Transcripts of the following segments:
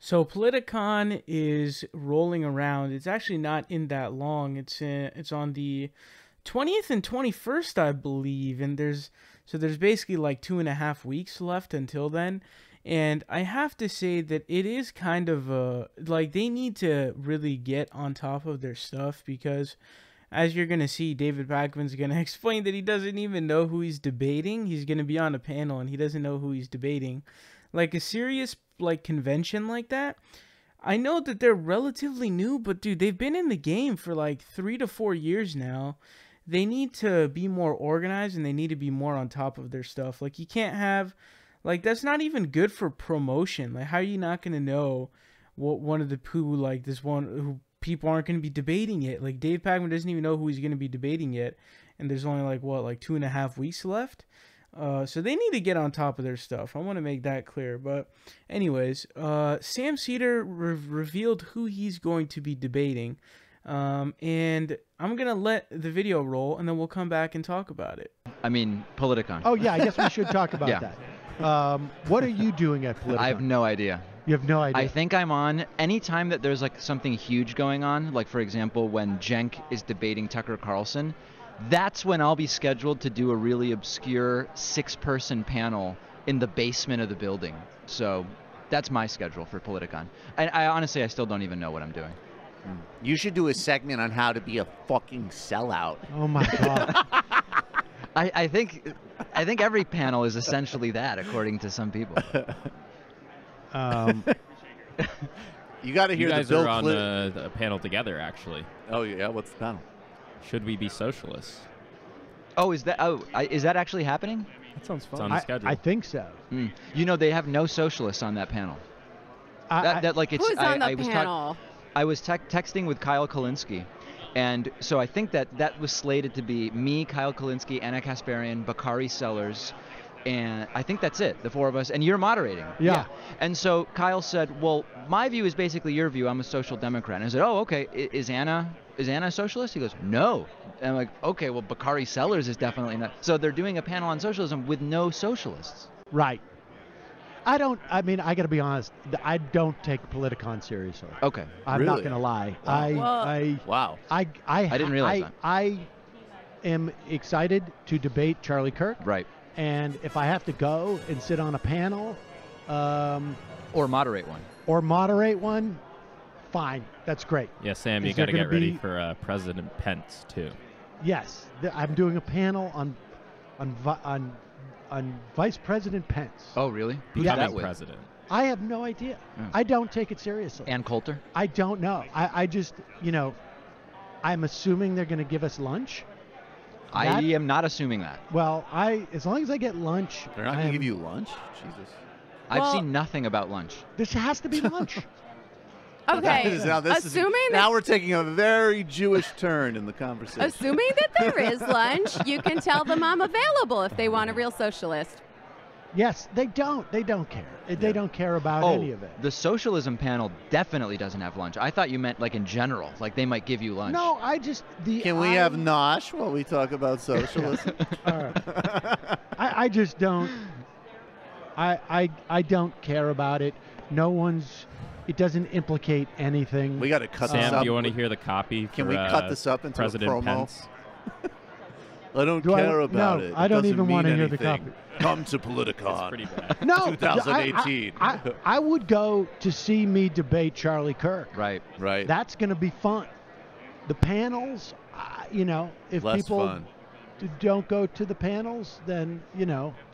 So Politicon is rolling around. It's actually not in that long. It's on the 20th and 21st, I believe. And there's basically like 2.5 weeks left until then. And I have to say that it is kind of like they need to really get on top of their stuff, because as you're going to see, David Pakman's going to explain that he doesn't even know who he's debating. He's going to be on a panel and he doesn't know who he's debating. Like a serious like convention like that, I know that they're relatively new, but dude, they've been in the game for like 3 to 4 years now. They need to be more organized and they need to be more on top of their stuff. Like you can't have, like, that's not even good for promotion. Like, how are you not going to know what one of the who people aren't going to be debating it? Like, Dave Pakman doesn't even know who he's going to be debating yet. And there's only like 2.5 weeks left. So they need to get on top of their stuff. I want to make that clear. But anyways, Sam Seder revealed who he's going to be debating. And I'm going to let the video roll and then we'll come back and talk about it. I mean, Politicon. Oh, yeah, I guess we should talk about that. What are you doing at Politicon? I have no idea. You have no idea? I think I'm on anytime that there's like something huge going on, like for example when Cenk is debating Tucker Carlson. That's when I'll be scheduled to do a really obscure 6-person panel in the basement of the building. So that's my schedule for Politicon. I honestly, I still don't even know what I'm doing. You should do a segment on how to be a fucking sellout. Oh my God. I think every panel is essentially that, according to some people. You got to hear you guys the Bill are on Clinton. a panel together, actually. Oh yeah, what's the panel? Should we be socialists? Oh, is that actually happening? That sounds fun. It's on the schedule. I think so. You know, they have no socialists on that panel. Who's on the panel? I was texting with Kyle Kulinski, and so I think that was slated to be me, Kyle Kulinski, Anna Kasparian, Bakari Sellers, and I think that's it, the 4 of us, and you're moderating. Yeah. And so Kyle said, well, my view is basically your view. I'm a social democrat. And I said, oh, okay. Is Anna a socialist? He goes, no. And I'm like, okay, well, Bakari Sellers is definitely not. So they're doing a panel on socialism with no socialists. Right. I got to be honest. I don't take Politicon seriously. Okay. I'm not going to lie. Wow. I didn't realize that. I am excited to debate Charlie Kirk. Right. And if I have to go and sit on a panel, or moderate one, fine. That's great. Yeah, Sam, you Is got there to get gonna ready be- for President Pence too. Yes, I'm doing a panel on Vice President Pence. Oh, really? Who's Yeah. that Becoming with? president. I have no idea. I don't take it seriously. Ann Coulter? I don't know. I just, I'm assuming they're going to give us lunch. I am not assuming that. Well, as long as I get lunch. They're not going to give you lunch? Jesus. I've seen nothing about lunch. This has to be lunch. Okay. Now we're taking a very Jewish turn in the conversation. Assuming that there is lunch, you can tell them I'm available if they want a real socialist. Yes, they don't. They don't care. They don't care about any of it. The socialism panel definitely doesn't have lunch. I thought you meant like in general, like they might give you lunch. No, I just Can we have nosh while we talk about socialism? All right. I just don't. I don't care about it. No one's. It doesn't implicate anything. We got to cut this up. Sam, do you want to hear the copy? Can we cut this up into President a promo? Pence? I don't care about it. No, I don't even want to hear the copy. Come to Politicon. It's pretty bad. No, 2018. I would go to see me debate Charlie Kirk. Right. Right. That's going to be fun. The panels, if Less people fun. don't go to the panels, then,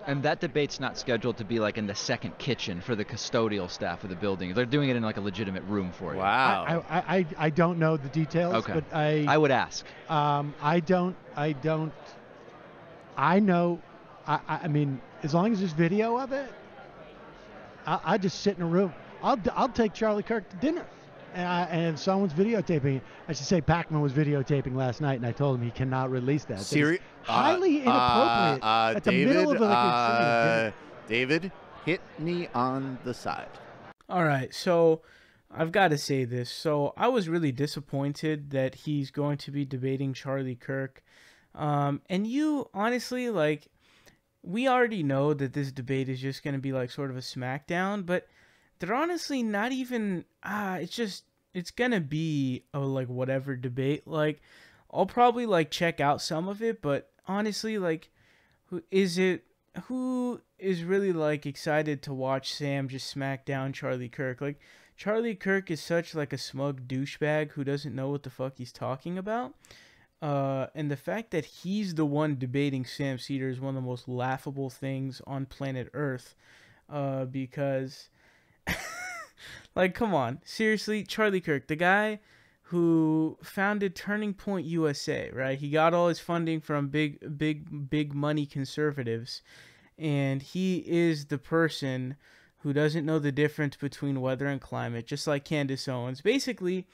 And that debate's not scheduled to be like in the second kitchen for the custodial staff of the building. They're doing it in like a legitimate room for you. Wow. I don't know the details, Okay. but I would ask. I know. I mean, as long as there's video of it, I just sit in a room. I'll take Charlie Kirk to dinner, and if someone's videotaping, I should say Pakman was videotaping last night, and I told him he cannot release that. Highly inappropriate at the middle of the David, hit me on the side. All right, so I've got to say this. So I was really disappointed that he's going to be debating Charlie Kirk. And you, honestly, like, we already know that this debate is just going to be like sort of a smackdown, but they're honestly not even. It's gonna be a like whatever debate. Like, I'll probably like check out some of it, but honestly, like, who is it? Who is really like excited to watch Sam just smack down Charlie Kirk? Like, Charlie Kirk is such like a smug douchebag who doesn't know what the fuck he's talking about. And the fact that he's the one debating Sam Seder is one of the most laughable things on planet Earth. Because, like, come on, seriously, Charlie Kirk, the guy who founded Turning Point USA, right? He got all his funding from big money conservatives, and he is the person who doesn't know the difference between weather and climate, just like Candace Owens. Basically,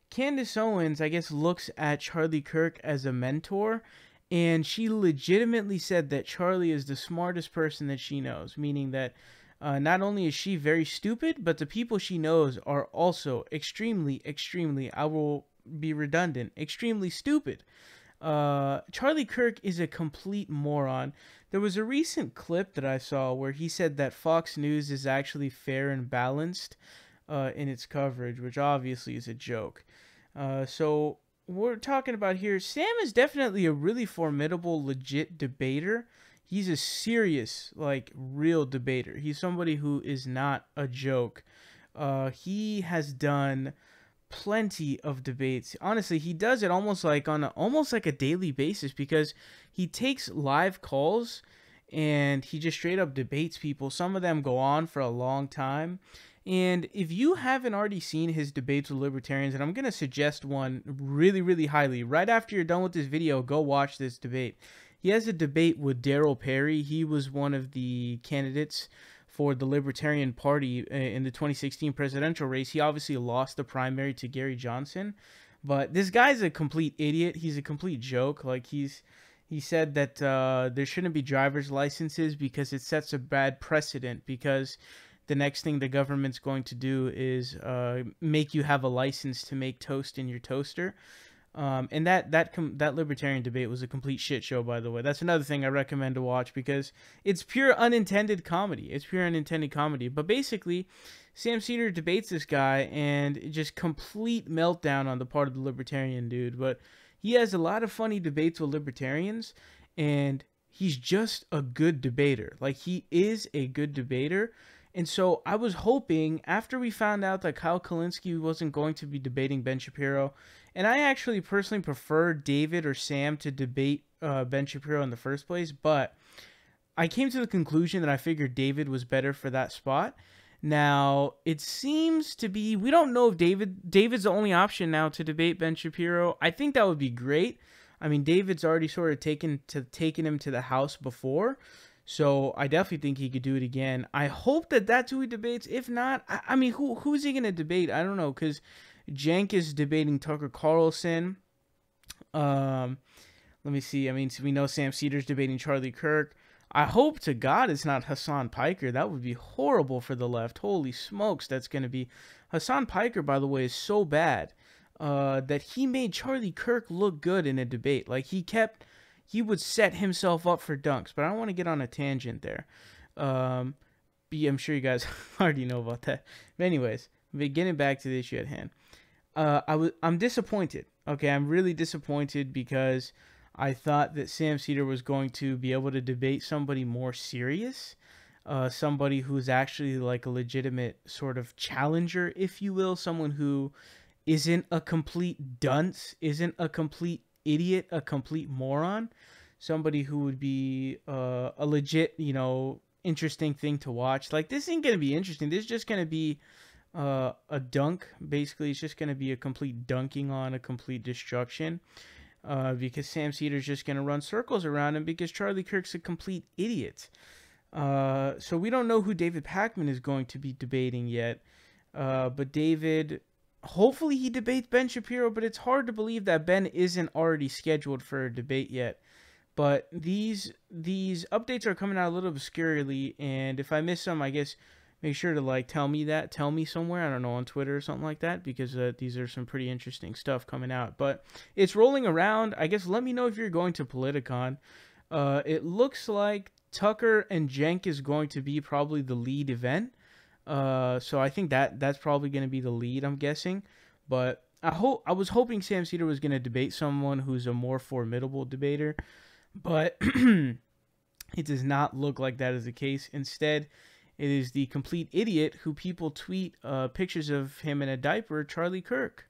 Candace Owens, I guess, looks at Charlie Kirk as a mentor, and she legitimately said that Charlie is the smartest person that she knows, meaning that not only is she very stupid, but the people she knows are also extremely, I will be redundant, extremely stupid. Charlie Kirk is a complete moron. There was a recent clip that I saw where he said that Fox News is actually fair and balanced in its coverage, which obviously is a joke. So we're talking about here, Sam is definitely a really formidable, legit debater. He's a serious, like, real debater. He's somebody who is not a joke. He has done plenty of debates. Honestly, he does it almost like on almost like a daily basis, because he takes live calls and he just straight up debates people. Some of them go on for a long time. And if you haven't already seen his debates with libertarians, and I'm going to suggest one really, really highly, right after you're done with this video, go watch this debate. He has a debate with Daryl Perry. He was one of the candidates for the Libertarian Party in the 2016 presidential race. He obviously lost the primary to Gary Johnson, but this guy's a complete idiot. He's a complete joke. Like, he said that there shouldn't be driver's licenses because it sets a bad precedent, because the next thing the government's going to do is make you have a license to make toast in your toaster. And that libertarian debate was a complete shit show, by the way. That's another thing I recommend to watch, because it's pure unintended comedy. But basically, Sam Seder debates this guy, and just complete meltdown on the part of the libertarian dude. But he has a lot of funny debates with libertarians, and he's just a good debater. Like, he is a good debater. And so I was hoping, after we found out that Kyle Kulinski wasn't going to be debating Ben Shapiro, and I actually personally prefer David or Sam to debate Ben Shapiro in the first place, but I came to the conclusion that I figured David was better for that spot. Now, it seems to be, we don't know if David's the only option now to debate Ben Shapiro. I think that would be great. I mean, David's already sort of taken him to the House before, so I definitely think he could do it again. I hope that that's who he debates. If not, I mean, who's he going to debate? I don't know, because Cenk is debating Tucker Carlson. Let me see. I mean, so we know Sam Seder's debating Charlie Kirk. I hope to God it's not Hassan Piker. That would be horrible for the left. Holy smokes, that's going to be... Hassan Piker, by the way, is so bad that he made Charlie Kirk look good in a debate. Like, he would set himself up for dunks, but I don't want to get on a tangent there. I'm sure you guys already know about that. But anyways, getting back to the issue at hand. I'm disappointed. Okay, I'm really disappointed, because I thought that Sam Seder was going to be able to debate somebody more serious, somebody who's actually like a legitimate sort of challenger, if you will, someone who isn't a complete dunce, isn't a complete idiot, a complete moron, somebody who would be a legit, interesting thing to watch. Like, this ain't gonna be interesting. This is just gonna be a dunk. Basically, it's just gonna be a complete dunking on, a complete destruction, because Sam Seder's just gonna run circles around him, because Charlie Kirk's a complete idiot. So we don't know who David Pakman is going to be debating yet, but David, hopefully he debates Ben Shapiro, but it's hard to believe that Ben isn't already scheduled for a debate yet. But these updates are coming out a little obscurely, and if I miss some, I guess make sure to tell me somewhere, I don't know, on Twitter or something like that, because these are some pretty interesting stuff coming out. But it's rolling around. I guess let me know if you're going to Politicon. It looks like Tucker and Cenk is going to be probably the lead event. So I think that's probably going to be the lead, I'm guessing. But I was hoping Sam Seder was going to debate someone who's a more formidable debater, but it does not look like that is the case. Instead, it is the complete idiot who people tweet pictures of him in a diaper, Charlie Kirk.